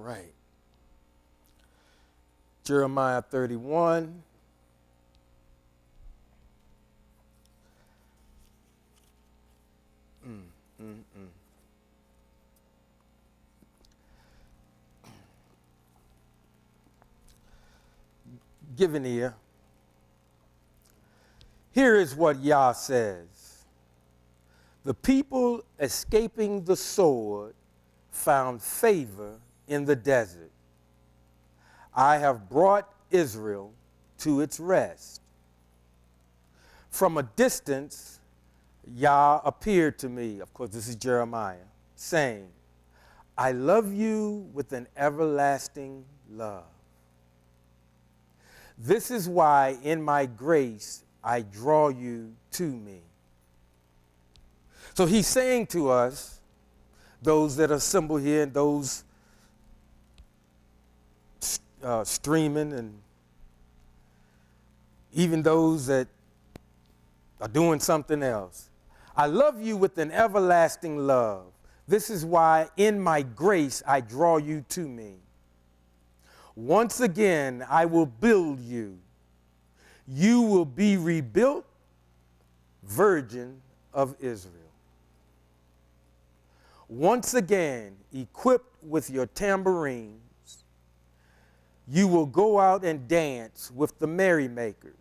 right. Jeremiah 31. Give an ear. Here is what Yah says. The people escaping the sword found favor in the desert. I have brought Israel to its rest. From a distance, Yah appeared to me, of course this is Jeremiah, saying, I love you with an everlasting love. This is why in my grace I draw you to me. So he's saying to us, those that are assembled here and those streaming and even those that are doing something else, I love you with an everlasting love. This is why in my grace I draw you to me. Once again, I will build you. You will be rebuilt, Virgin of Israel. Once again, equipped with your tambourines, you will go out and dance with the merrymakers.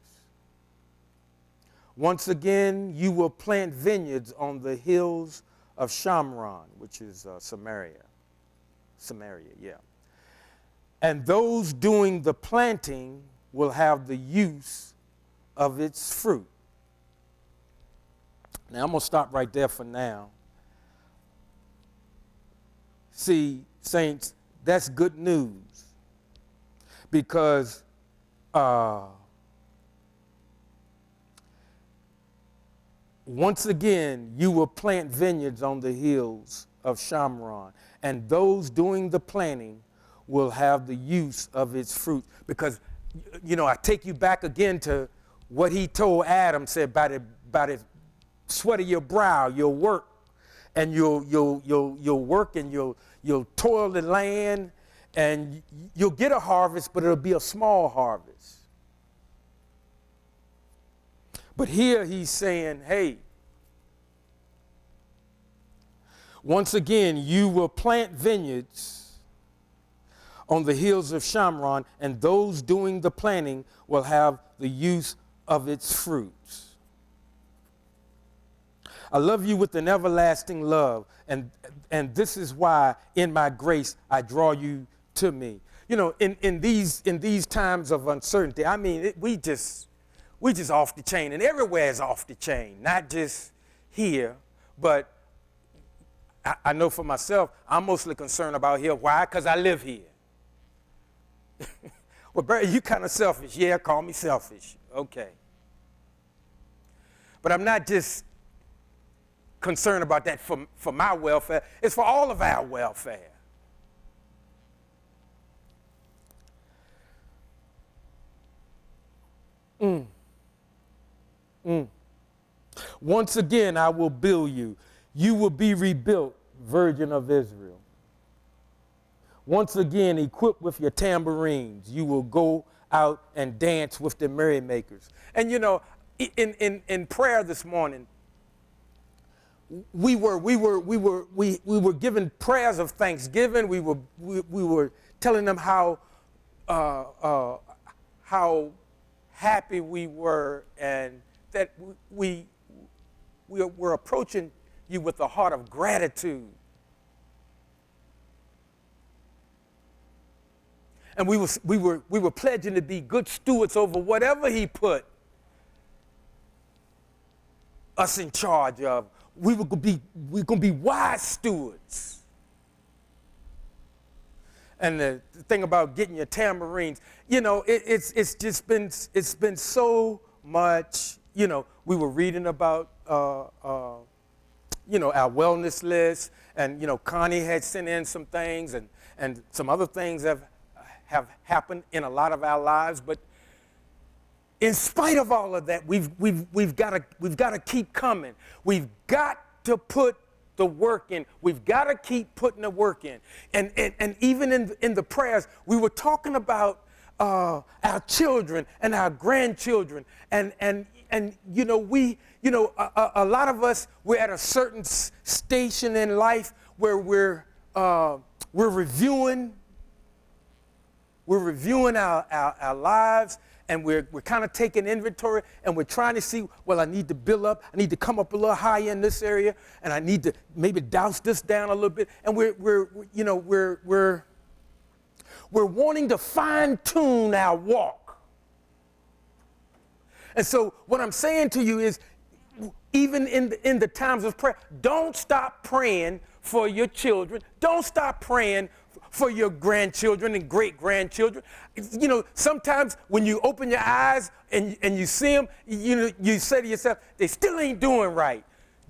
Once again, you will plant vineyards on the hills of Shamron, which is Samaria. Samaria, yeah. And those doing the planting will have the use of its fruit. Now, I'm going to stop right there for now. See, saints, that's good news because once again, you will plant vineyards on the hills of Shamron, and those doing the planting will have the use of its fruit. Because, I take you back again to what he told Adam, said, by the sweat of your brow, you'll work, and you'll work and you'll toil the land, and you'll get a harvest, but it'll be a small harvest. But here he's saying, hey, once again, you will plant vineyards on the hills of Shamron, and those doing the planting will have the use of its fruits. I love you with an everlasting love, and this is why in my grace I draw you to me. In these times of uncertainty, I mean, we just off the chain, and everywhere is off the chain, not just here, but I know for myself, I'm mostly concerned about here. Why? Because I live here. Well, Barry, you kind of selfish. Yeah, call me selfish. Okay. But I'm not just concerned about that for my welfare. It's for all of our welfare. Once again, I will build you. You will be rebuilt, Virgin of Israel. Once again, equipped with your tambourines, you will go out and dance with the merrymakers. And in prayer this morning, we were given prayers of thanksgiving. We were telling them how happy we were, and that we were approaching you with a heart of gratitude. And we were pledging to be good stewards over whatever he put us in charge of. We're going to be wise stewards. And the thing about getting your tambourines, it's been so much. We were reading about our wellness list, and Connie had sent in some things, and some other things have happened in a lot of our lives. But in spite of all of that, we've got to keep coming. We've got to put the work in. We've got to keep putting the work in. And even in the prayers, we were talking about our children and our grandchildren. And you know, a lot of us, we're at a certain station in life where we're reviewing our lives, and we're kind of taking inventory, and we're trying to see, well, I need to build up, I need to come up a little higher in this area, and I need to maybe douse this down a little bit. And we're wanting to fine tune our walk. And so what I'm saying to you is, even in the times of prayer, don't stop praying for your children. Don't stop praying for your grandchildren and great-grandchildren. You know, sometimes when you open your eyes and you see them, you say to yourself, they still ain't doing right.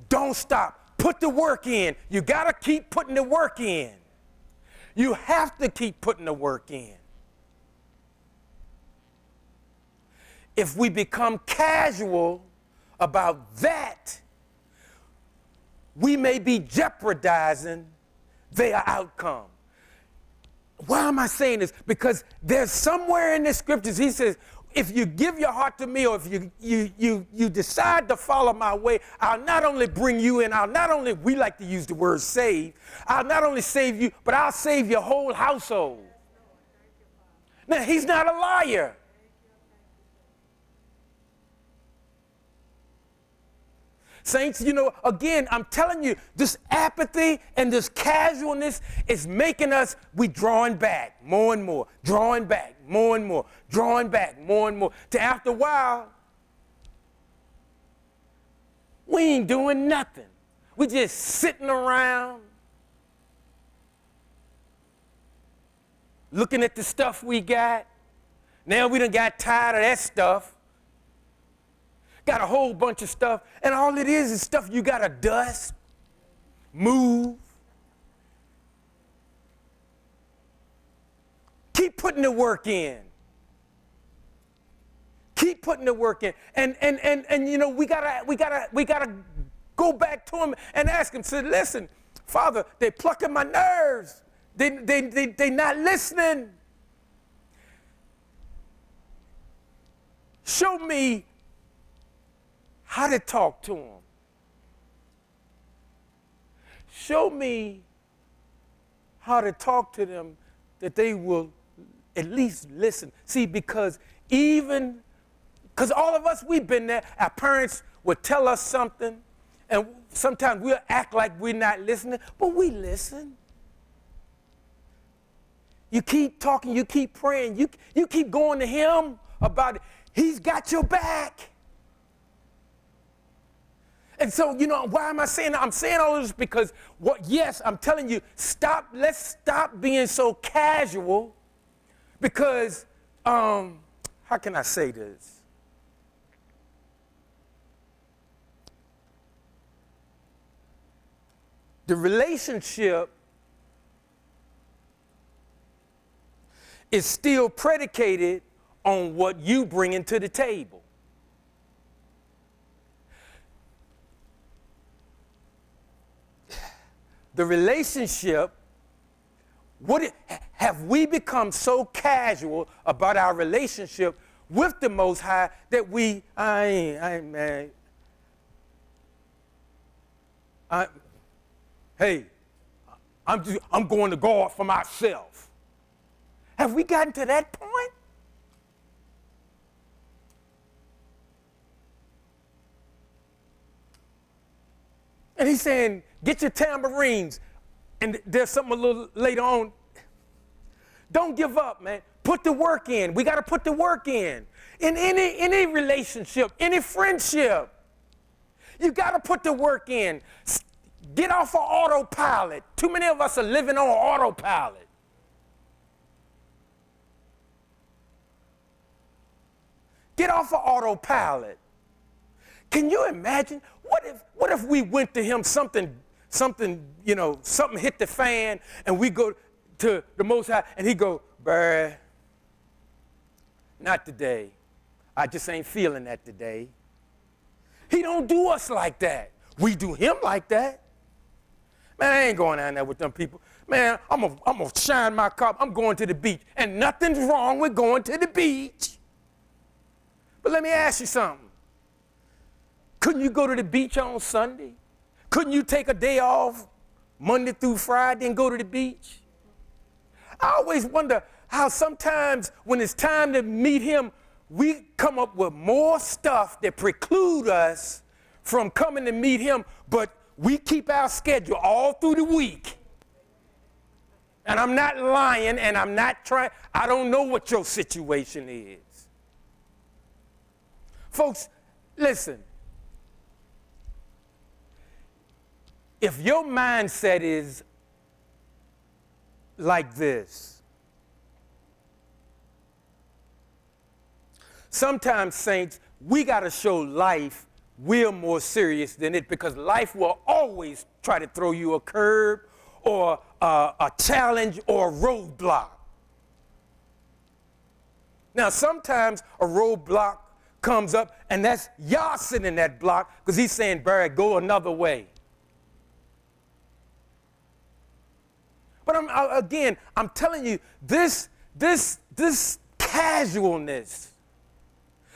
Don't stop. Put the work in. You got to keep putting the work in. You have to keep putting the work in. If we become casual about that, we may be jeopardizing their outcome. Why am I saying this? Because there's somewhere in the scriptures, he says, if you give your heart to me, or if you decide to follow my way, I'll not only bring you in, we like to use the word save, I'll not only save you, but I'll save your whole household. Now, he's not a liar. Saints, you know, again, I'm telling you, this apathy and this casualness is making us, we drawing back more and more, drawing back more and more, drawing back more and more. To after a while, we ain't doing nothing. We just sitting around, looking at the stuff we got. Now we done got tired of that stuff. Got a whole bunch of stuff, and all it is stuff you got to dust, move. Keep putting the work in. Keep putting the work in. And you know, we gotta go back to him and ask him, say, listen, Father, they're plucking my nerves. They not listening. Show me how to talk to them. Show me how to talk to them that they will at least listen. See, because all of us, we've been there. Our parents would tell us something, and sometimes we'll act like we're not listening, but we listen. You keep talking, you keep praying, you keep going to him about it. He's got your back. And so, you know, why am I saying that? I'm saying all of this because, yes, I'm telling you, let's stop being so casual, because, how can I say this? The relationship is still predicated on what you bring into the table. The relationship, have we become so casual about our relationship with the Most High that I'm going to God for myself. Have we gotten to that point? And he's saying, get your tambourines. And there's something a little later on. Don't give up, man. Put the work in. We got to put the work in. In any relationship, any friendship, you got to put the work in. Get off of autopilot. Too many of us are living on autopilot. Get off of autopilot. Can you imagine? What if we went to him, something hit the fan, and we go to the Most High, and he go, bruh, not today. I just ain't feeling that today. He don't do us like that. We do him like that. Man, I ain't going down there with them people. Man, I'm gonna shine my car. I'm going to the beach. And nothing's wrong with going to the beach. But let me ask you something. Couldn't you go to the beach on Sunday? Couldn't you take a day off Monday through Friday and go to the beach? I always wonder how sometimes when it's time to meet him, we come up with more stuff that preclude us from coming to meet him, but we keep our schedule all through the week. And I'm not lying, and I'm not trying. I don't know what your situation is. Folks, listen. If your mindset is like this, sometimes, saints, we got to show life we're more serious than it, because life will always try to throw you a curb or a challenge or a roadblock. Now, sometimes a roadblock comes up, and that's y'all sitting in that block because he's saying, Barry, go another way. But I'm telling you, this casualness,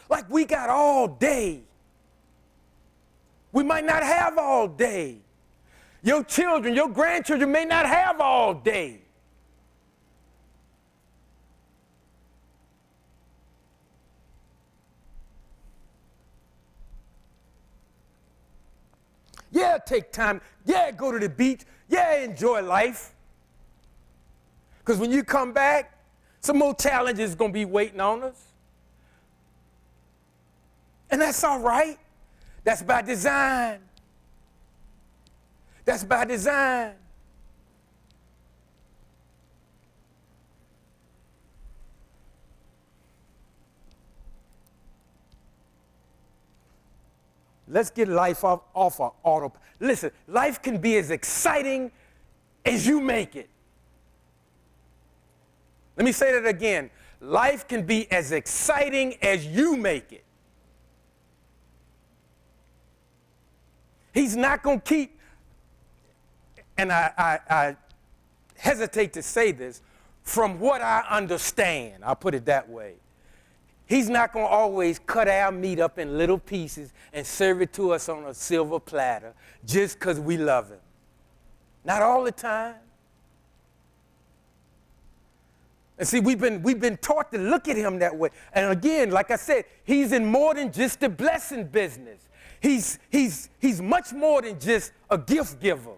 like we got all day. We might not have all day. Your children, your grandchildren may not have all day. Yeah, take time. Yeah, go to the beach. Yeah, enjoy life. Because when you come back, some more challenges going to be waiting on us. And that's all right. That's by design. That's by design. Let's get life off our auto. Listen, life can be as exciting as you make it. Let me say that again. Life can be as exciting as you make it. He's not going to keep, and I hesitate to say this, from what I understand, I'll put it that way. He's not going to always cut our meat up in little pieces and serve it to us on a silver platter just because we love him. Not all the time. And see, we've been taught to look at him that way. And again, like I said, he's in more than just the blessing business. He's much more than just a gift giver.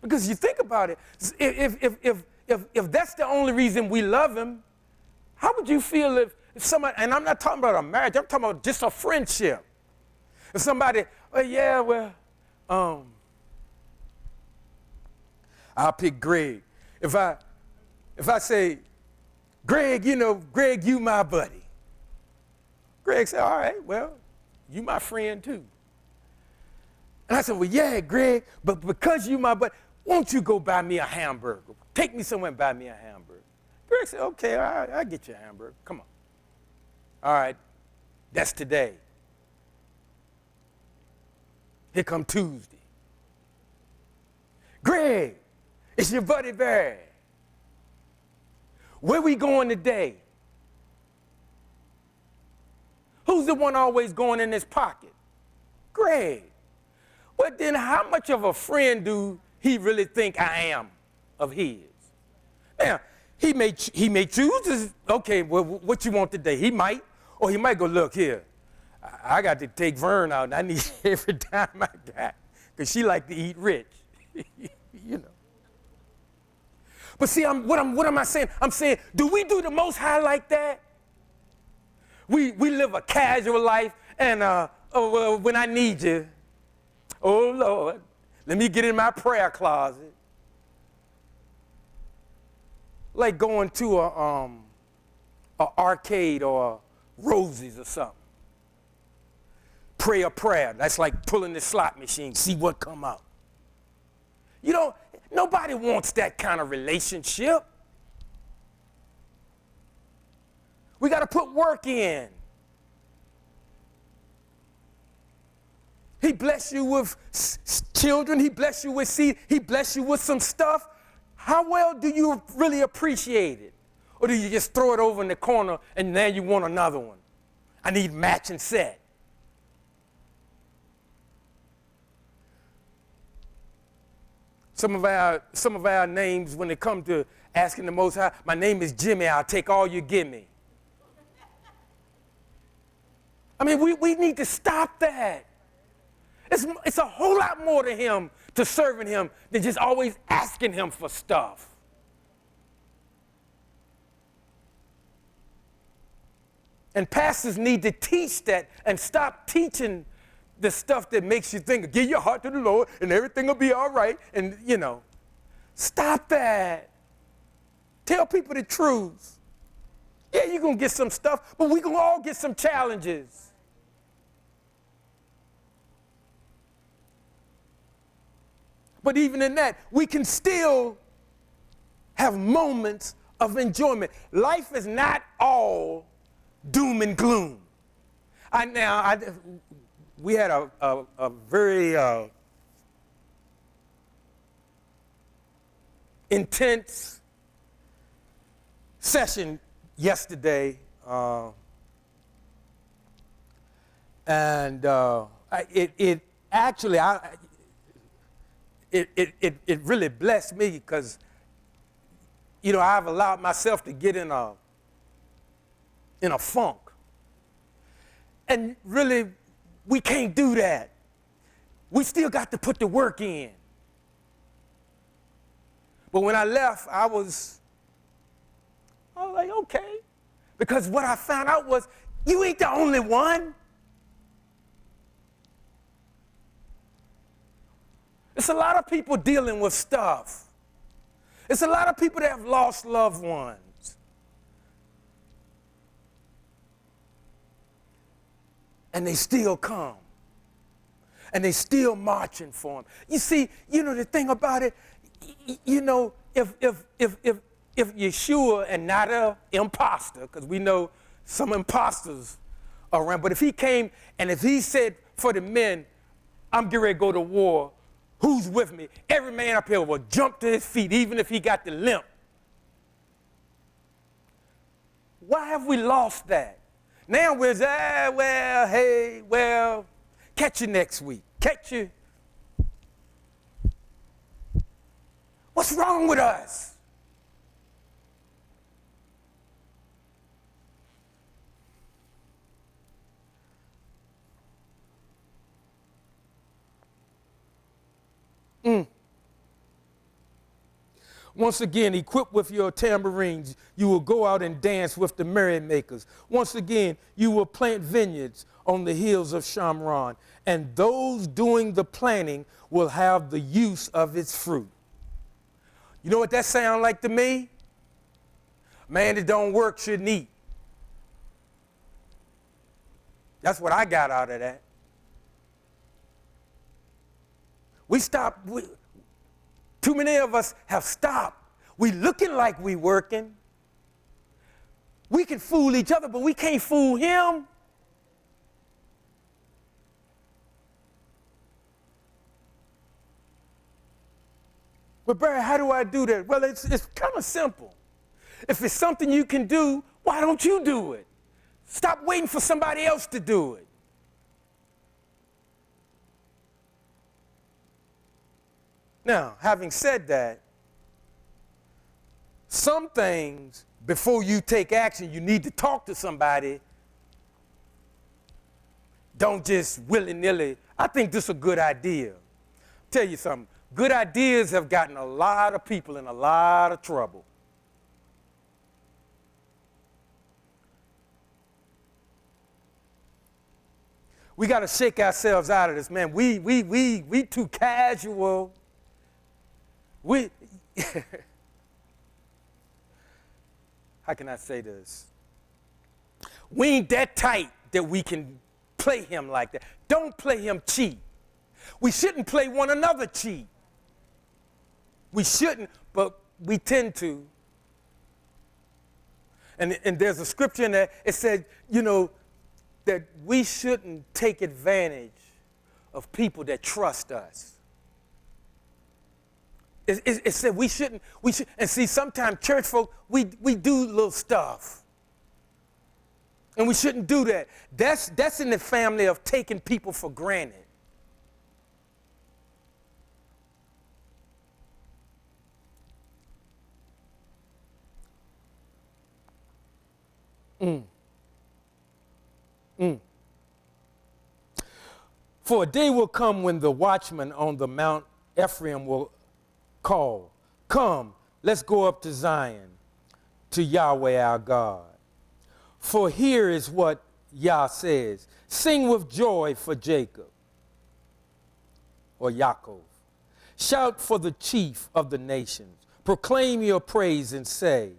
Because you think about it, if that's the only reason we love him, how would you feel if somebody, and I'm not talking about a marriage, I'm talking about just a friendship. If somebody, I'll pick Greg. If I say, Greg, Greg, you my buddy. Greg said, all right, well, you my friend too. And I said, well, yeah, Greg, but because you my buddy, won't you go buy me a hamburger? Take me somewhere and buy me a hamburger. Greg said, okay, I'll get you a hamburger. Come on. All right, that's today. Here come Tuesday. Greg, it's your buddy Barry. Where we going today? Who's the one always going in his pocket? Greg. Well, then how much of a friend do he really think I am of his? Now, he may choose to, okay, well, what you want today? He might, or he might go, look here, I got to take Vern out, and I need every dime I got, because she like to eat rich, But see, what am I saying? I'm saying, do we do the Most High like that? We live a casual life, and when I need you, oh Lord, let me get in my prayer closet. Like going to a arcade or Rosie's or something. Pray a prayer. That's like pulling the slot machine, see what come out. Nobody wants that kind of relationship. We got to put work in. He bless you with children. He bless you with seed. He bless you with some stuff. How well do you really appreciate it? Or do you just throw it over in the corner and now you want another one? I need matching set. Some of our names, when it comes to asking the Most High, my name is Jimmy, I'll take all you give me. I mean, we need to stop that. It's a whole lot more to him, to serving him, than just always asking him for stuff. And pastors need to teach that and stop teaching the stuff that makes you think, give your heart to the Lord and everything will be all right. And, stop that. Tell people the truth. Yeah, you're going to get some stuff, but we're going to all get some challenges. But even in that, we can still have moments of enjoyment. Life is not all doom and gloom. We had a very intense session yesterday, and it really blessed me because, I've allowed myself to get in a funk. And really, we can't do that. We still got to put the work in. But when I left, I was like, okay. Because what I found out was, you ain't the only one. It's a lot of people dealing with stuff. It's a lot of people that have lost loved ones. And they still come. And they still marching for him. You see, the thing about it, if Yeshua and not an imposter, because we know some imposters are around, but if he came and if he said for the men, I'm getting ready to go to war, who's with me? Every man up here will jump to his feet, even if he got the limp. Why have we lost that? Now we're, catch you next week. Catch you. What's wrong with us? Once again, equipped with your tambourines, you will go out and dance with the merrymakers. Once again, you will plant vineyards on the hills of Shamron, and those doing the planting will have the use of its fruit. You know what that sounds like to me? Man that don't work shouldn't eat. That's what I got out of that. Too many of us have stopped. We looking like we working. We can fool each other, but we can't fool him. But Barry, how do I do that? Well, it's kind of simple. If it's something you can do, why don't you do it? Stop waiting for somebody else to do it. Now, having said that, some things, before you take action, you need to talk to somebody. Don't just willy-nilly. I think this is a good idea. Tell you something. Good ideas have gotten a lot of people in a lot of trouble. We got to shake ourselves out of this, man. We too casual. How can I say this? We ain't that tight that we can play him like that. Don't play him cheap. We shouldn't play one another cheap. We shouldn't, but we tend to. And there's a scripture in there, it said, that we shouldn't take advantage of people that trust us. It said we should, and see, sometimes church folk, we do little stuff. And we shouldn't do that. That's in the family of taking people for granted. For a day will come when the watchman on the Mount Ephraim will call, "Come, let's go up to Zion, to Yahweh our God. For here is what Yah says, sing with joy for Jacob," or Yaakov. "Shout for the chief of the nations. Proclaim your praise and say,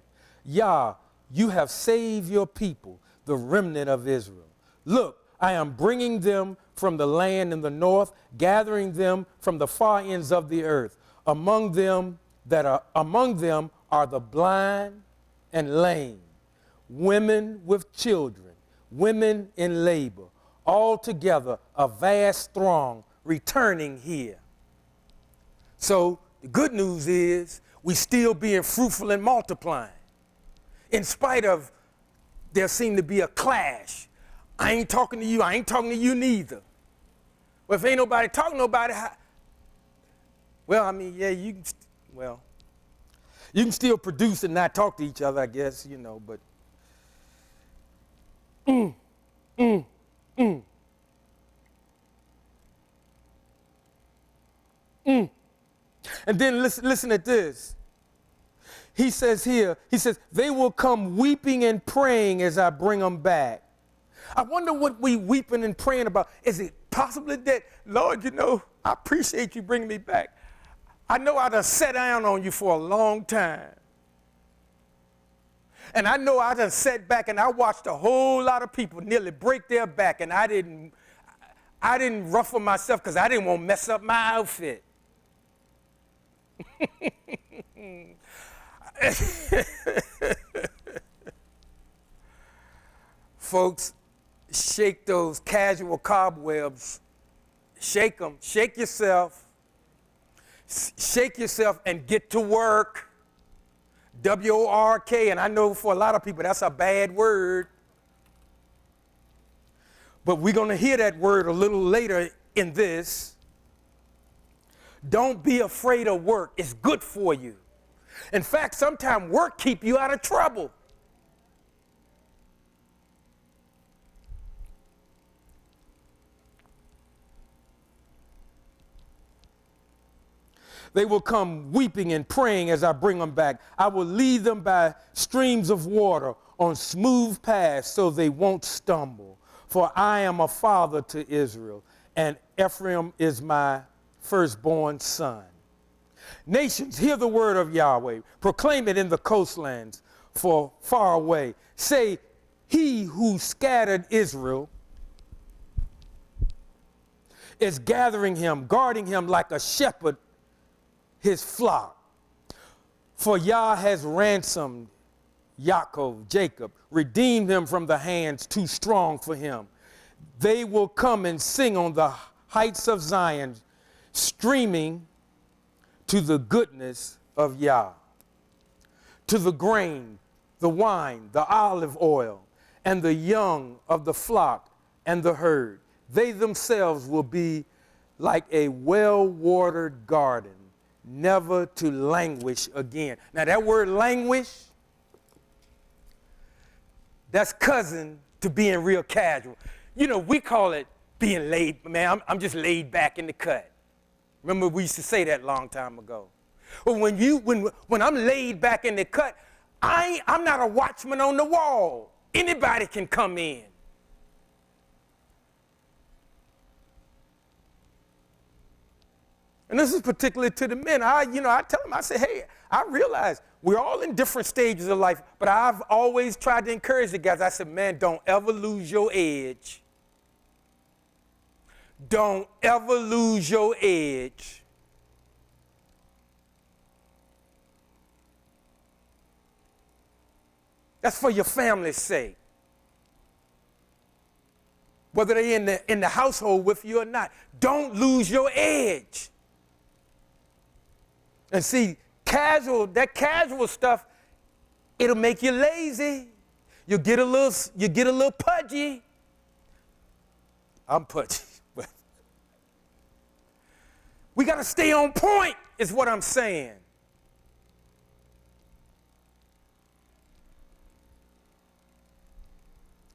Yah, you have saved your people, the remnant of Israel. Look, I am bringing them from the land in the north, gathering them from the far ends of the earth. Among them are the blind and lame, women with children, women in labor, altogether a vast throng returning here." So the good news is we still being fruitful and multiplying. In spite of there seem to be a clash. I ain't talking to you, I ain't talking to you neither. Well, if ain't nobody talking to nobody, well, I mean, yeah, you can still produce and not talk to each other, I guess, but And then listen at this. He says here, they will come weeping and praying as I bring them back. I wonder what we weeping and praying about. Is it possibly that, Lord, I appreciate you bringing me back. I know I done sat down on you for a long time. And I know I done sat back and I watched a whole lot of people nearly break their back, and I didn't ruffle myself because I didn't want to mess up my outfit. Folks, shake those casual cobwebs. Shake them. Shake yourself. Shake yourself and get to work. W-O-R-K, and I know for a lot of people that's a bad word. But we're going to hear that word a little later in this. Don't be afraid of work. It's good for you. In fact, sometimes work keeps you out of trouble. They will come weeping and praying as I bring them back. I will lead them by streams of water on smooth paths so they won't stumble. For I am a father to Israel, and Ephraim is my firstborn son. Nations, hear the word of Yahweh. Proclaim it in the coastlands for far away. Say, he who scattered Israel is gathering him, guarding him like a shepherd his flock. For Yah has ransomed Yaakov, Jacob, redeemed him from the hands too strong for him. They will come and sing on the heights of Zion, streaming to the goodness of Yah, to the grain, the wine, the olive oil, and the young of the flock and the herd. They themselves will be like a well-watered garden, never to languish again. Now that word languish, that's cousin to being real casual. We call it being laid, man, I'm just laid back in the cut. Remember we used to say that a long time ago. But when I'm laid back in the cut, I'm not a watchman on the wall. Anybody can come in. And this is particularly to the men. I tell them, I say, hey, I realize we're all in different stages of life, but I've always tried to encourage the guys. I said, man, don't ever lose your edge. Don't ever lose your edge. That's for your family's sake. whether they're in the household with you or not. Don't lose your edge. And see, that casual stuff, it'll make you lazy. You get a little pudgy. I'm pudgy. But we got to stay on point, is what I'm saying.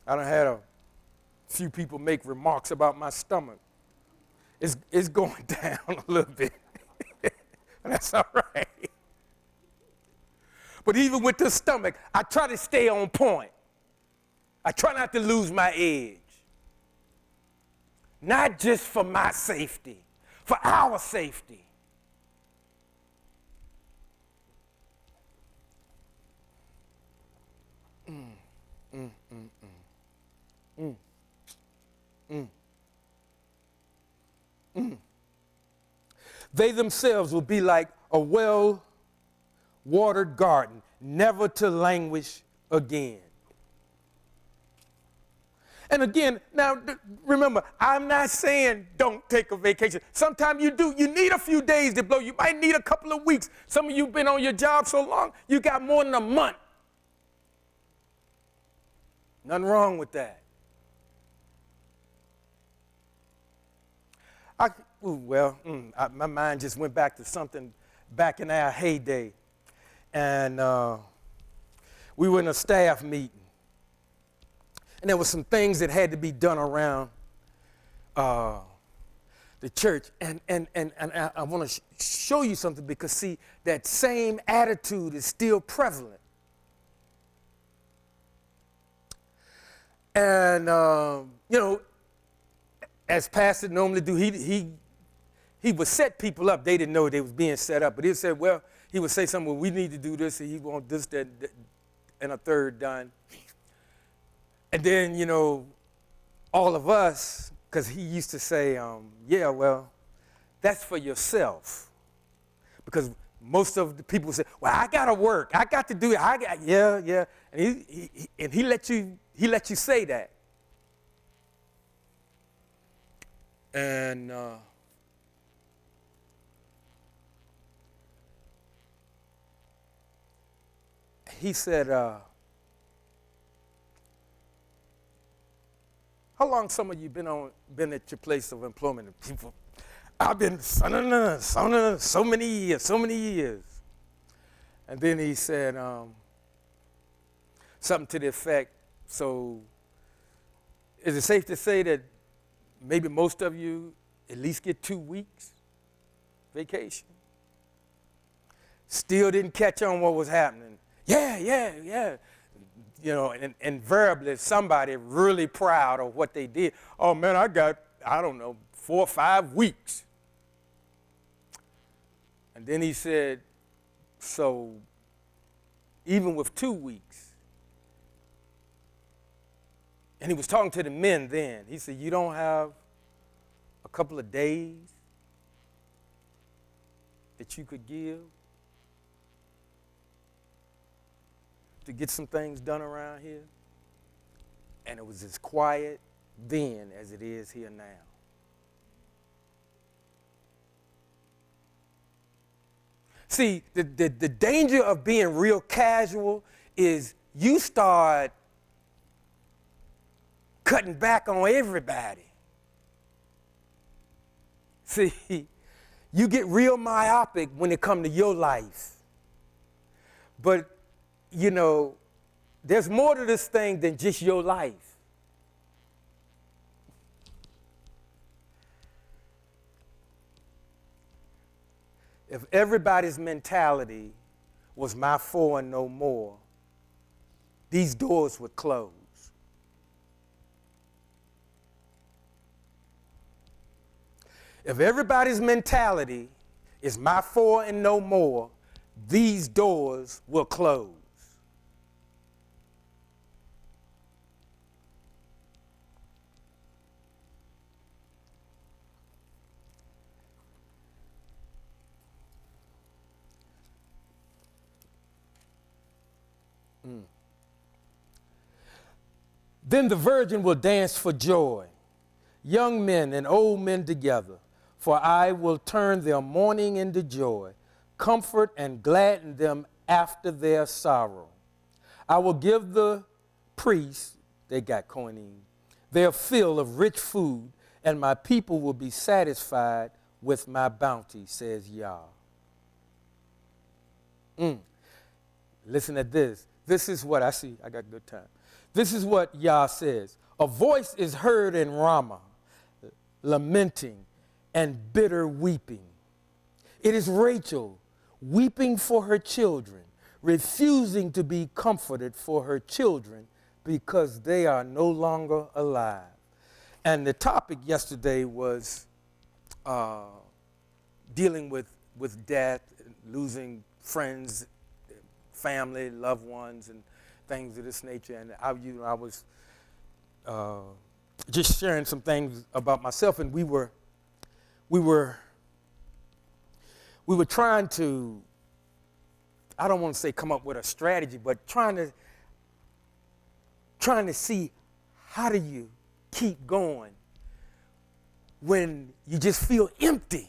I done had a few people make remarks about my stomach. It's going down a little bit. That's all right. But even with the stomach, I try to stay on point. I try not to lose my edge. Not just for my safety, for our safety. They themselves will be like a well-watered garden, never to languish again. And again, now remember, I'm not saying don't take a vacation. Sometimes you do. You need a few days to blow. You might need a couple of weeks. Some of you have been on your job so long, you got more than a month. Nothing wrong with that. My mind just went back to something back in our heyday. And we were in a staff meeting. And there were some things that had to be done around the church. And I want to show you something because, see, that same attitude is still prevalent. And, as pastor normally do, he would set people up. They didn't know they was being set up. But he said, he would say something, we need to do this, and he want this, that, and a third done. And then, all of us, because he used to say, that's for yourself. Because most of the people say, I got to work. I got to do it. Yeah. And he let you say that. And he said, how long some of you been at your place of employment? And people, I've been so many years. And then he said something to the effect, so is it safe to say that maybe most of you at least get 2 weeks vacation? Still didn't catch on what was happening. Yeah. And invariably somebody really proud of what they did. Oh man, I got, 4 or 5 weeks. And then he said, so even with 2 weeks, and he was talking to the men then, he said, you don't have a couple of days that you could give to get some things done around here? And it was as quiet then as it is here now. See, the danger of being real casual is you start cutting back on everybody. See, you get real myopic when it comes to your life. But there's more to this thing than just your life. If everybody's mentality was my four and no more, these doors would close. If everybody's mentality is my four and no more, these doors will close. Then the virgin will dance for joy. young men and old men together, for I will turn their mourning into joy, comfort and gladden them after their sorrow. I will give the priests, they got koinim, their fill of rich food, and my people will be satisfied with my bounty, says Yah. Listen at this. This is what I see. I got good time. This is what Yah says. A voice is heard in Ramah, lamenting and bitter weeping. It is Rachel weeping for her children, refusing to be comforted for her children because they are no longer alive. And the topic yesterday was dealing with death, losing friends, family, loved ones, and things of this nature. And I was just sharing some things about myself, and we were trying to, I don't want to say come up with a strategy, but trying to see how do you keep going when you just feel empty.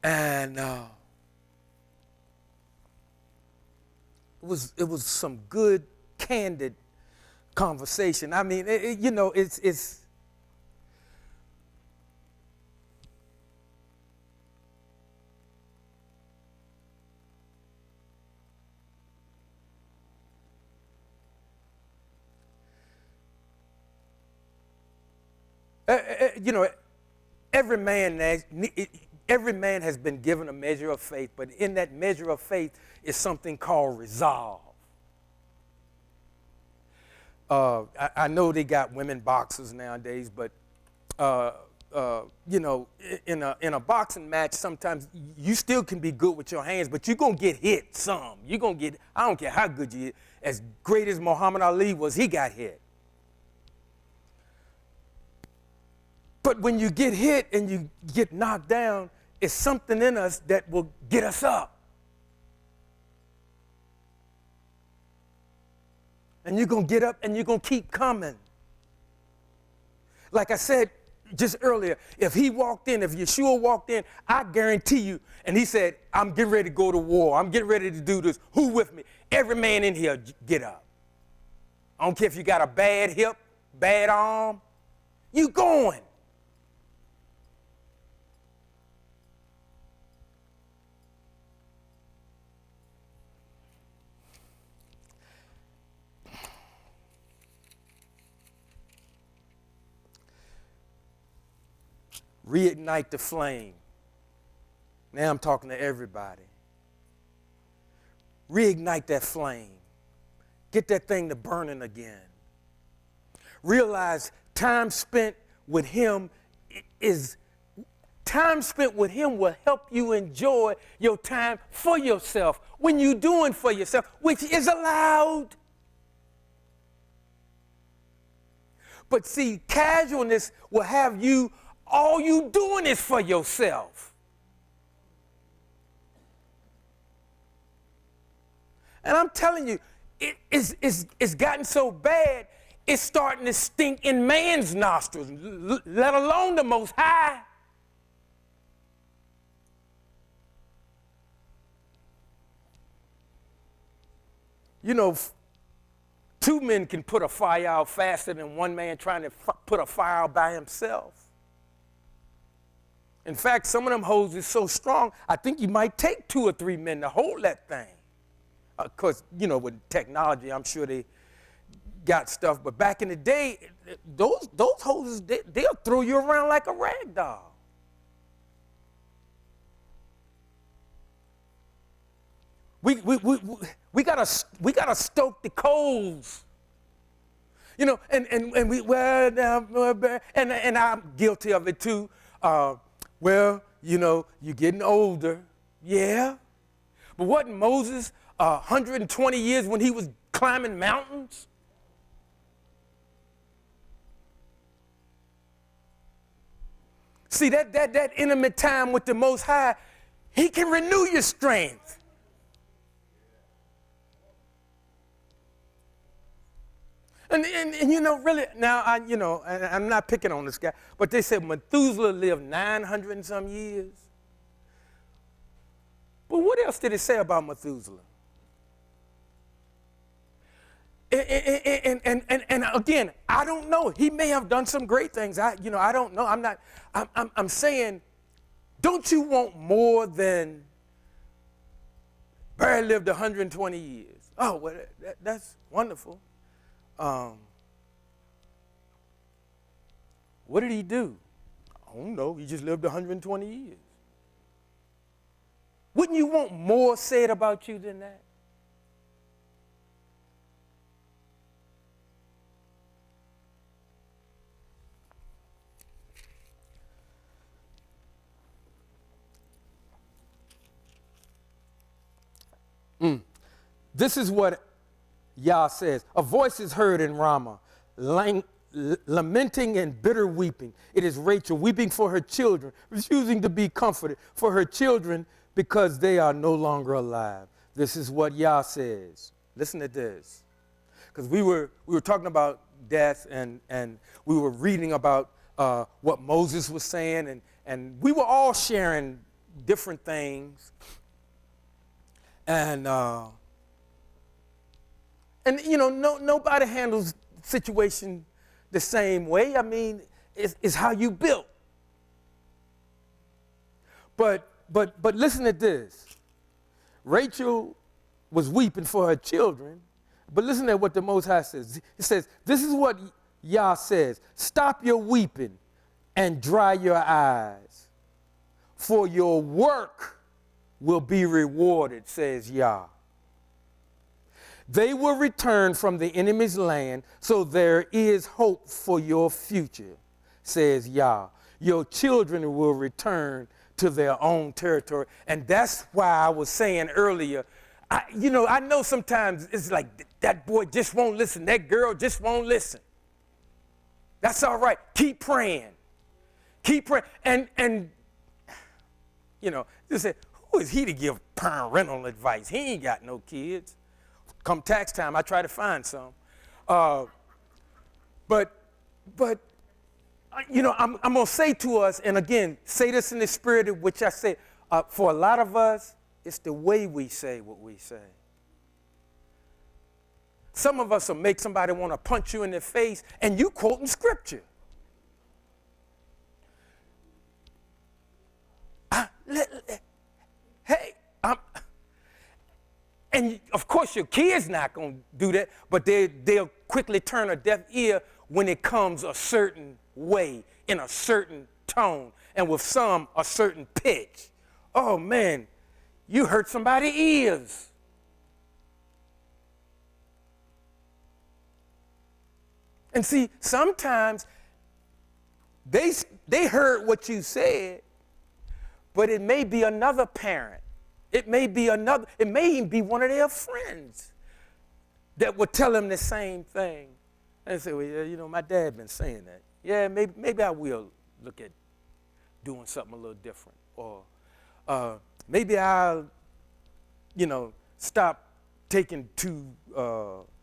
And it was some good, candid conversation. I mean, it's every man has been given a measure of faith, but in that measure of faith is something called resolve. I know they got women boxers nowadays, but in a boxing match, sometimes you still can be good with your hands, but you're gonna get hit some. You're gonna get, I don't care how good you are. As great as Muhammad Ali was, he got hit. But when you get hit and you get knocked down, it's something in us that will get us up. And you're going to get up and you're going to keep coming. Like I said just earlier, if Yeshua walked in, I guarantee you, and he said, I'm getting ready to go to war. I'm getting ready to do this. Who with me? Every man in here get up. I don't care if you got a bad hip, bad arm. You going. Reignite the flame. Now I'm talking to everybody. Reignite that flame. Get that thing to burning again. Realize time spent with him will help you enjoy your time for yourself when you're doing for yourself, which is allowed. But see, casualness will have you, all you doing is for yourself. And I'm telling you, it's gotten so bad, it's starting to stink in man's nostrils, let alone the Most High. You know, two men can put a fire out faster than one man trying to put a fire out by himself. In fact, some of them hoses so strong, I think you might take 2 or 3 men to hold that thing. Of course, with technology, I'm sure they got stuff. But back in the day, those hoses, they'll throw you around like a rag doll. We gotta stoke the coals. And I'm guilty of it too. You're getting older. Yeah. But wasn't Moses 120 years when he was climbing mountains? See, that intimate time with the Most High, he can renew your strength. And you know, really, now, and I'm not picking on this guy, but they said Methuselah lived 900 and some years. But what else did it say about Methuselah? And again, I don't know. He may have done some great things. I don't know. I'm saying, don't you want more than Barry lived 120 years? Oh, well, that's wonderful. What did he do? I don't know. He just lived 120 years. Wouldn't you want more said about you than that? This is what Yah says. A voice is heard in Ramah, lamenting and bitter weeping. It is Rachel weeping for her children, refusing to be comforted for her children because they are no longer alive. This is what Yah says. Listen to this. Because we were talking about death, and we were reading about what Moses was saying, and we were all sharing different things. And nobody handles the situation the same way. I mean, it's how you built. But listen to this. Rachel was weeping for her children, but listen to what the Most High says. It says, this is what Yah says. Stop your weeping and dry your eyes, for your work will be rewarded, says Yah. They will return from the enemy's land, so there is hope for your future, says Yah. Your children will return to their own territory. And that's why I was saying earlier, I know sometimes it's like that boy just won't listen, that girl just won't listen. That's all right. Keep praying. Keep praying. And just say, who is he to give parental advice? He ain't got no kids. Come tax time, I try to find some. But I'm going to say to us, and again, say this in the spirit of which I say, for a lot of us, it's the way we say what we say. Some of us will make somebody want to punch you in the face, and you quoting scripture. And of course, your kid's not going to do that, but they'll quickly turn a deaf ear when it comes a certain way, in a certain tone, and with some, a certain pitch. Oh, man, you hurt somebody's ears. And see, sometimes they heard what you said, but it may be another parent. It may even be one of their friends that would tell them the same thing. And say, well, yeah, my dad been saying that. Yeah, maybe I will look at doing something a little different. Or maybe I'll, stop taking 2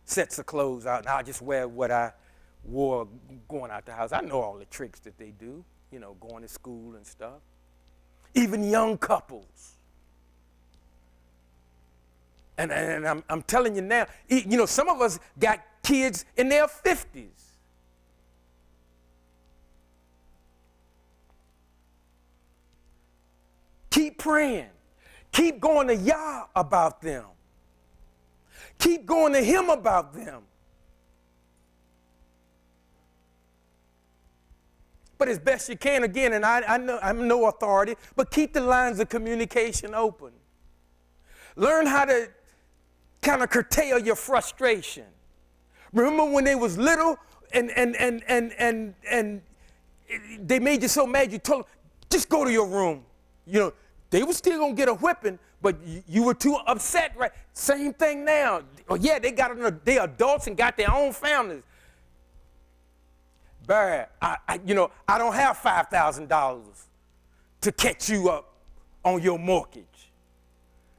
sets of clothes out and I'll just wear what I wore going out the house. I know all the tricks that they do, going to school and stuff. Even young couples. And I'm telling you now, some of us got kids in their 50s. Keep praying. Keep going to Yah about them. Keep going to him about them. But as best you can, again, and I know I'm no authority, but keep the lines of communication open. Learn how to kind of curtail your frustration. Remember when they was little and they made you so mad you told them, just go to your room. They were still gonna get a whipping, but you were too upset, right? Same thing now. Oh yeah, they adults and got their own families. Barry, I don't have $5,000 to catch you up on your mortgage.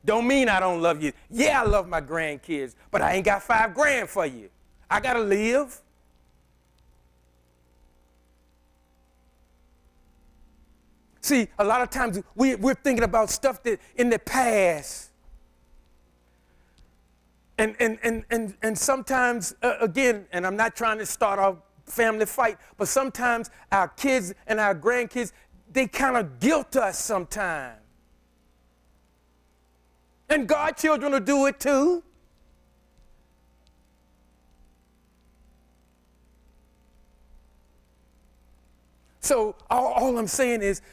Don't mean I don't love you. Yeah, I love my grandkids, but I ain't got $5,000 for you. I got to live. See, a lot of times we're thinking about stuff that in the past. And sometimes, again, and I'm not trying to start a family fight, but sometimes our kids and our grandkids, they kind of guilt us sometimes. And God's children will do it too. So all I'm saying is,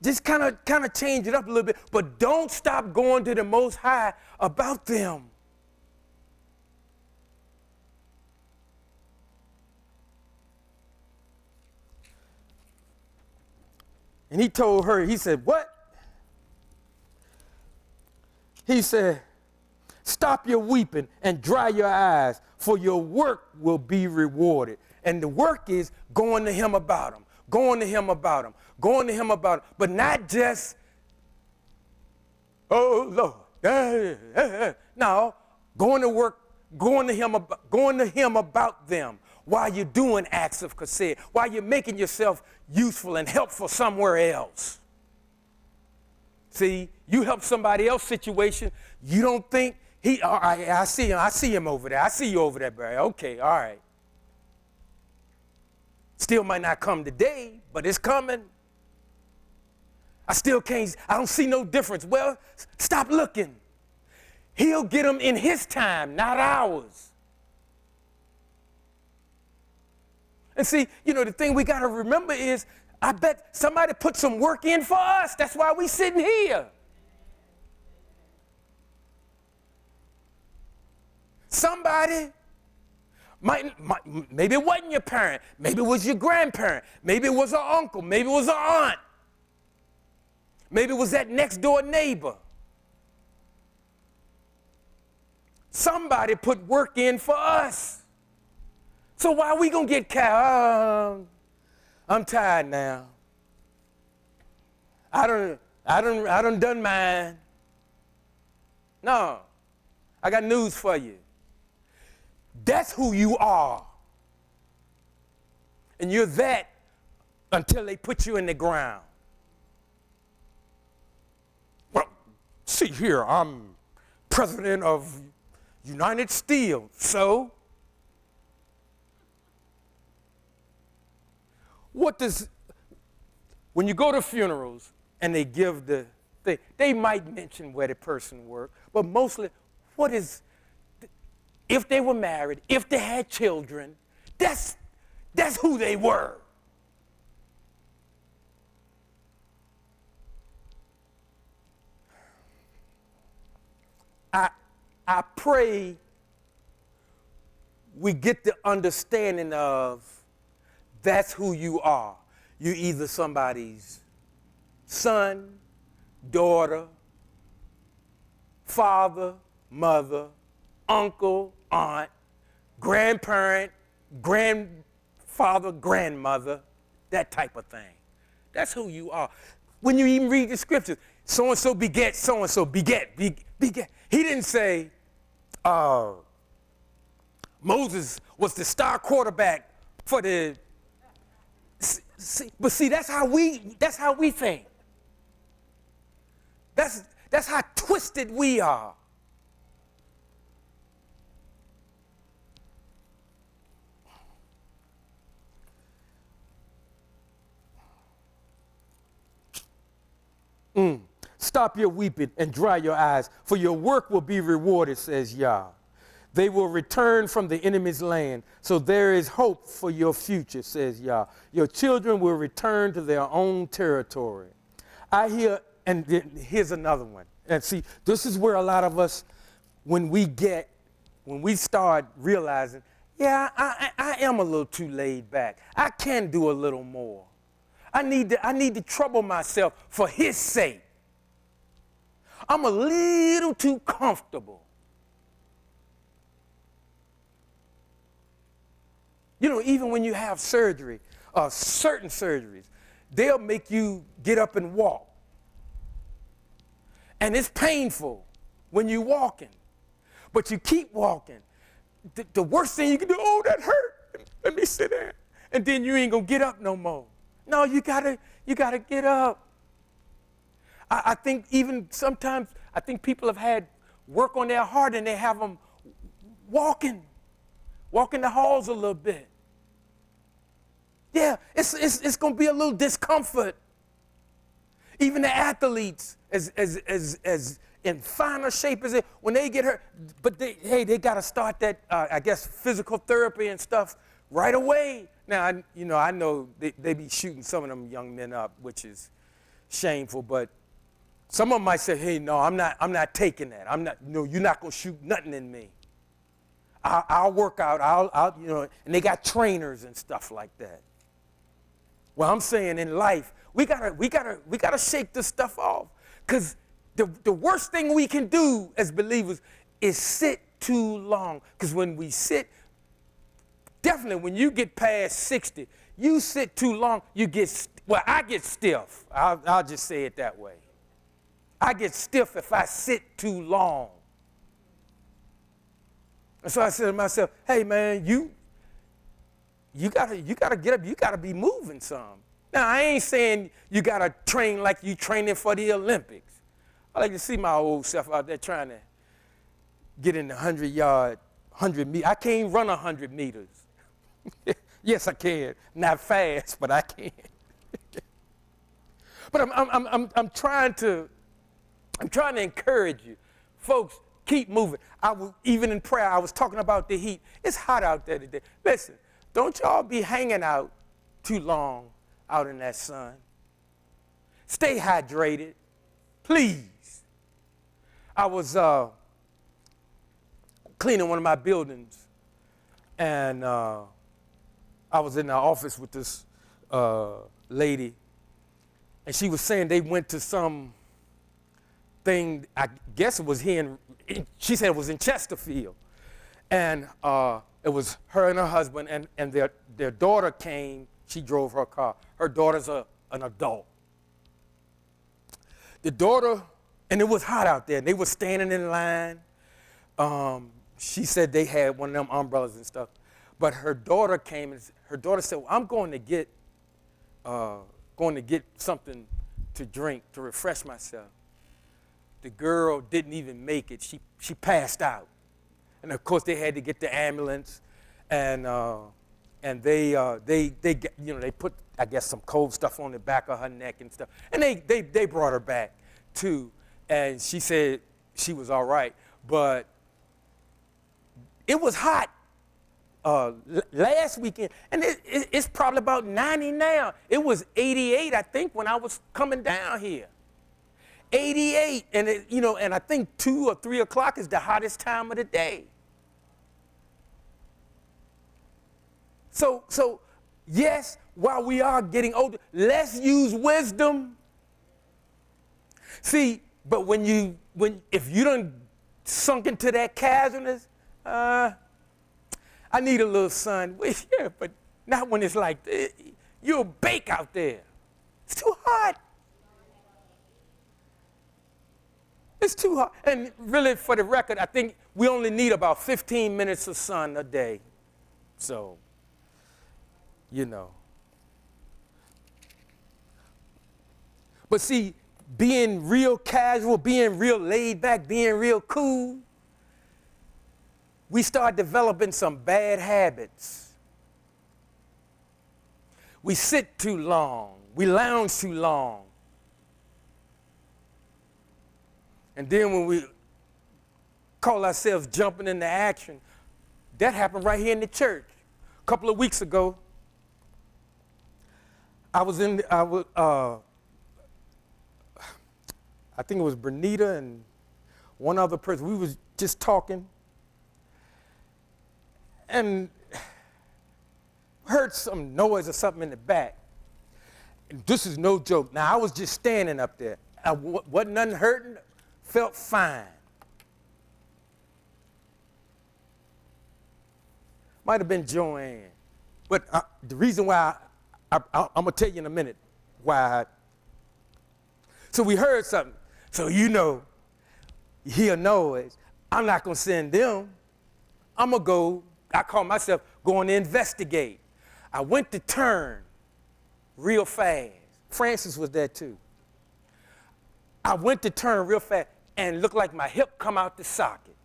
just kind of change it up a little bit, but don't stop going to the Most High about them. And he told her, he said, what? He said, stop your weeping and dry your eyes, for your work will be rewarded. And the work is going to him about him. Going to him about him, going to him about him, but not just, oh Lord, no, going to work, going to him about them while you're doing acts of chesed, while you're making yourself useful and helpful somewhere else. See, you help somebody else's situation, you don't think all right, I see him over there, I see you over there, Barry. Okay, all right. Still might not come today, but it's coming. I don't see no difference. Well, stop looking. He'll get them in his time, not ours. And see, the thing we got to remember is, I bet somebody put some work in for us. That's why we sitting here. Somebody. Maybe it wasn't your parent. Maybe it was your grandparent. Maybe it was an uncle. Maybe it was an aunt. Maybe it was that next door neighbor. Somebody put work in for us. So why are we going to get caught? I'm tired now. I done mine. No. I got news for you. That's who you are. And you're that until they put you in the ground. Well, see here, I'm president of United Steel. So, when you go to funerals and they give the thing, they might mention where the person worked, but mostly if they were married, if they had children, that's who they were. I pray we get the understanding of that's who you are. You're either somebody's son, daughter, father, mother, uncle, aunt, grandparent, grandfather, grandmother, that type of thing. That's who you are. When you even read the scriptures, so-and-so beget, so-and-so beget. He didn't say Moses was the star quarterback for the... But see, that's how we think. That's how twisted we are. Stop your weeping and dry your eyes, for your work will be rewarded, says Yah. They will return from the enemy's land, so there is hope for your future, says Yah. Your children will return to their own territory. I hear, and here's another one. And see, this is where a lot of us, when we start realizing, yeah, I am a little too laid back. I can do a little more. I need to trouble myself for his sake. I'm a little too comfortable. Even when you have surgery, certain surgeries, they'll make you get up and walk. And it's painful when you're walking, but you keep walking. the worst thing you can do, oh, that hurt. Let me sit down. And then you ain't gonna get up no more. No, you gotta get up. I think even sometimes, I think people have had work on their heart and they have them walking the halls a little bit. Yeah, it's gonna be a little discomfort. Even the athletes, as in finer shape as it, when they get hurt, but they got to start that, I guess, physical therapy and stuff right away. Now, I know they be shooting some of them young men up, which is shameful, but some of them might say, hey, no, I'm not taking that. You're not going to shoot nothing in me. I'll work out, and they got trainers and stuff like that. Well, I'm saying in life, we gotta shake this stuff off, because the worst thing we can do as believers is sit too long. Because when we sit, definitely when you get past 60, you sit too long, I get stiff. I'll just say it that way. I get stiff if I sit too long. And so I said to myself, hey man, you gotta get up, you gotta be moving some. Now, I ain't saying you got to train like you training for the Olympics. I like to see my old self out there trying to get in the 100-yard, 100 meter. I can't run 100 meters. Yes, I can. Not fast, but I can. But I'm trying to encourage you. Folks, keep moving. Even in prayer, I was talking about the heat. It's hot out there today. Listen, don't y'all be hanging out too long out in that sun. Stay hydrated, please. I was cleaning one of my buildings, and I was in the office with this lady, and she was saying they went to some thing, I guess it was here she said it was in Chesterfield, and it was her and her husband, and their daughter came. She drove her car. Her daughter's an adult. The daughter, and it was hot out there, and they were standing in line. She said they had one of them umbrellas and stuff. But her daughter came, and her daughter said, well, I'm going to get something to drink to refresh myself. The girl didn't even make it. She passed out. And of course, they had to get the ambulance, and they put, I guess, some cold stuff on the back of her neck and stuff. And they brought her back too. And she said she was all right. But it was hot last weekend. And it's probably about 90 now. It was 88, I think, when I was coming down here. 88. And I think 2 or 3 o'clock is the hottest time of the day. So yes, while we are getting older, let's use wisdom. See, but if you done sunk into that casualness, I need a little sun. Well, yeah, but not when it's like you'll bake out there. It's too hot. It's too hot. And really, for the record, I think we only need about 15 minutes of sun a day. So, But see, being real casual, being real laid back, being real cool, we start developing some bad habits. We sit too long. We lounge too long. And then when we call ourselves jumping into action, that happened right here in the church. A couple of weeks ago, I think it was Bernita and one other person. We was just talking and heard some noise or something in the back. And this is no joke. Now, I was just standing up there. I wasn't nothing hurting, felt fine. Might have been Joanne. But the reason why, I'm going to tell you in a minute why. So we heard something. So you hear a noise. I'm not going to send them. I'm going to go, I call myself going to investigate. I went to turn real fast. Francis was there too. I went to turn real fast and it looked like my hip come out the socket.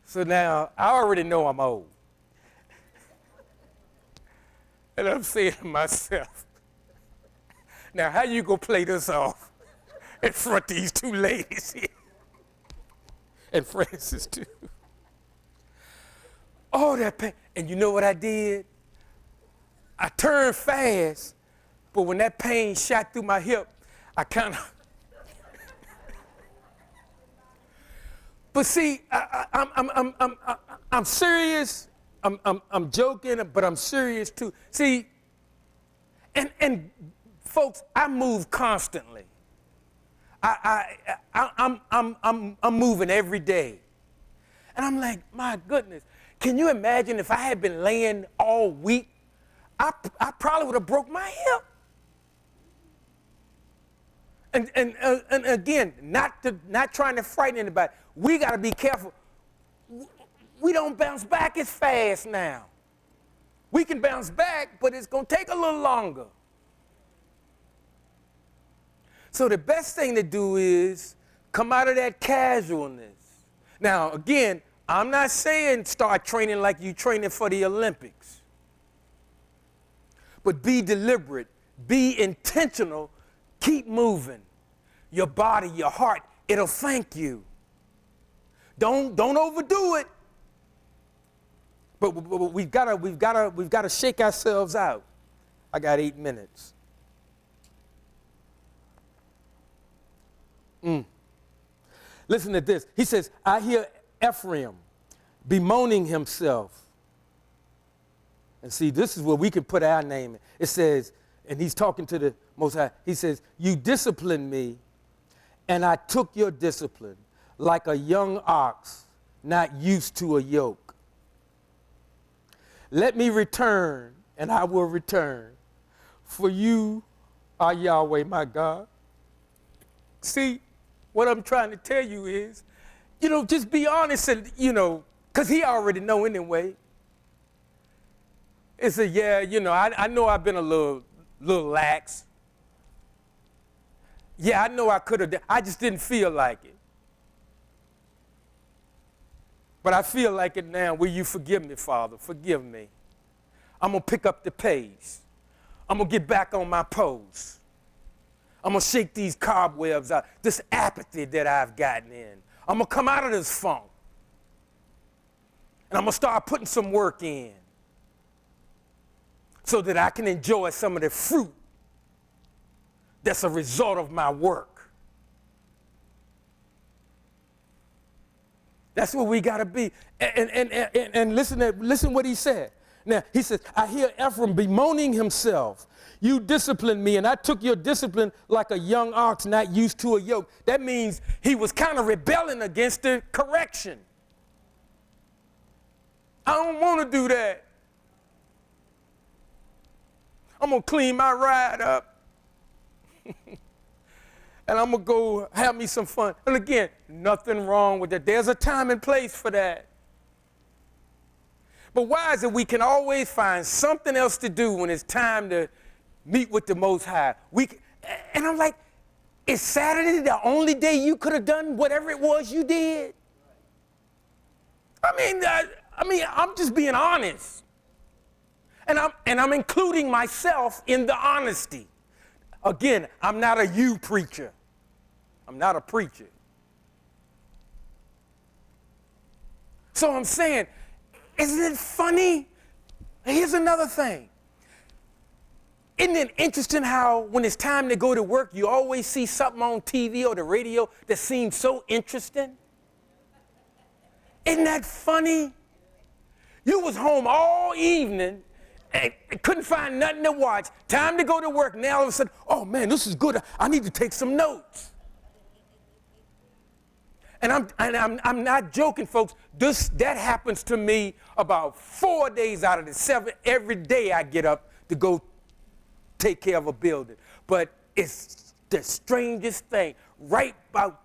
So now I already know I'm old. And I'm saying to myself, now how you gonna play this off in front of these two ladies here? And Francis too. Oh, that pain. And you know what I did? I turned fast, but when that pain shot through my hip, I kind of. But see, I'm serious. I'm joking, but I'm serious too. See, and folks, I move constantly. I'm moving every day, and I'm like, my goodness, can you imagine if I had been laying all week? I probably would have broke my hip. And again, not trying to frighten anybody. We got to be careful. We don't bounce back as fast now. We can bounce back, but it's going to take a little longer. So the best thing to do is come out of that casualness. Now, again, I'm not saying start training like you training for the Olympics. But be deliberate, be intentional, keep moving. Your body, your heart, it'll thank you. Don't overdo it. But we've got to shake ourselves out. I got 8 minutes. Listen to this. He says, I hear Ephraim bemoaning himself. And see, this is where we can put our name in. It says, and he's talking to the Most High. He says, you disciplined me, and I took your discipline like a young ox not used to a yoke. Let me return, and I will return, for you are Yahweh, my God. See, what I'm trying to tell you is, just be honest and, because he already know anyway. It's I know I've been a little lax. Yeah, I know I could have. I just didn't feel like it. But I feel like it now. Will you forgive me, Father? Forgive me. I'm going to pick up the pace. I'm going to get back on my post. I'm going to shake these cobwebs out, this apathy that I've gotten in. I'm going to come out of this funk. And I'm going to start putting some work in so that I can enjoy some of the fruit that's a result of my work. That's what we got to be. And listen what he said. Now, he says, I hear Ephraim bemoaning himself. You disciplined me, and I took your discipline like a young ox not used to a yoke. That means he was kind of rebelling against the correction. I don't want to do that. I'm going to clean my ride up. And I'm going to go have me some fun. And again, nothing wrong with that. There's a time and place for that. But why is it we can always find something else to do when it's time to meet with the Most High? And I'm like, is Saturday the only day you could have done whatever it was you did? I mean, I'm just being honest. And I'm including myself in the honesty. Again, I'm not a you preacher. I'm not a preacher. So I'm saying, isn't it funny? Here's another thing. Isn't it interesting how when it's time to go to work, you always see something on TV or the radio that seems so interesting? Isn't that funny? You was home all evening and couldn't find nothing to watch. Time to go to work. Now all of a sudden, oh man, this is good. I need to take some notes. And I'm not joking, folks. That happens to me about 4 days out of the 7. Every day I get up to go take care of a building. But it's the strangest thing. Right about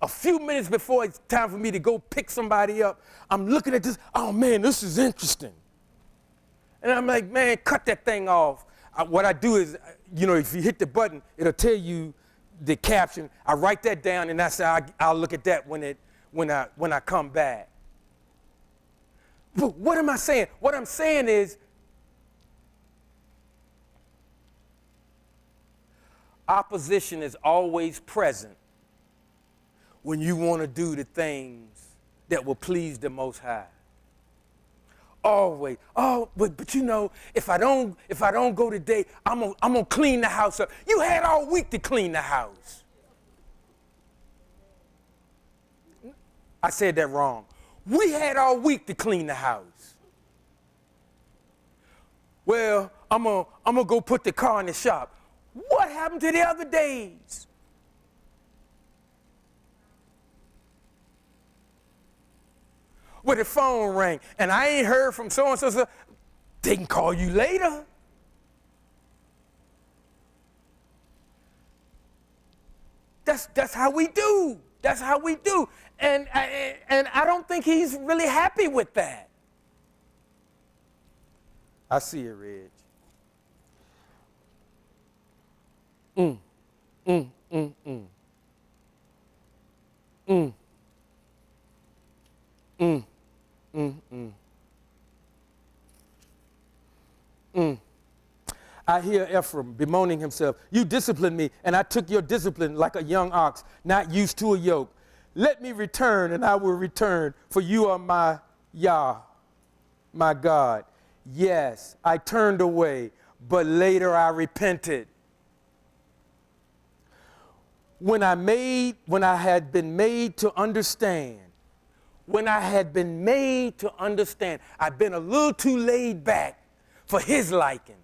a few minutes before it's time for me to go pick somebody up, I'm looking at this, oh man, this is interesting. And I'm like, man, cut that thing off. What I do is, if you hit the button, it'll tell you the caption. I write that down, and that's how I'll look at that when I come back. But what am I saying? What I'm saying is, opposition is always present when you want to do the things that will please the Most High. Always. Oh, but if I don't go today, I'm gonna clean the house up. You had all week to clean the house. I said that wrong. We had all week to clean the house. Well, I'm gonna go put the car in the shop. What happened to the other days? Where the phone rang and I ain't heard from so-and-so, so they can call you later. That's how we do. That's how we do. And I don't think he's really happy with that. I see it, Reg. I hear Ephraim bemoaning himself. You disciplined me, and I took your discipline like a young ox, not used to a yoke. Let me return, and I will return, for you are my Yah, my God. Yes, I turned away, but later I repented. When I had been made to understand, I've been a little too laid back for his liking.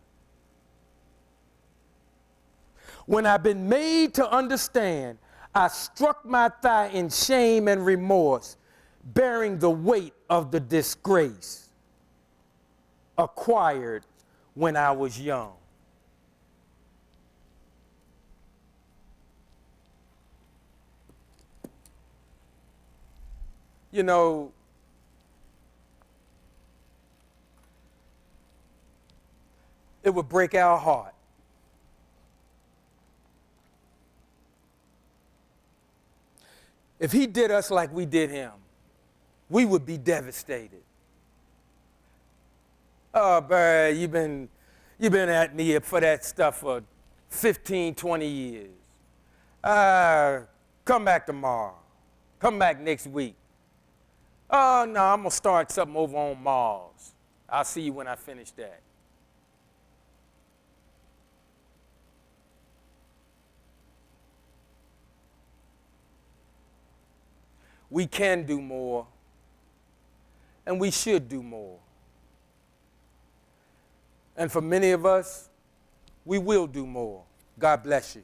When I've been made to understand, I struck my thigh in shame and remorse, bearing the weight of the disgrace acquired when I was young. It would break our heart if he did us like we did him. We would be devastated. Oh, Barry, you've been at me for that stuff for 15, 20 years. Come back tomorrow. Come back next week. Oh, no, I'm going to start something over on Mars. I'll see you when I finish that. We can do more, and we should do more. And for many of us, we will do more. God bless you.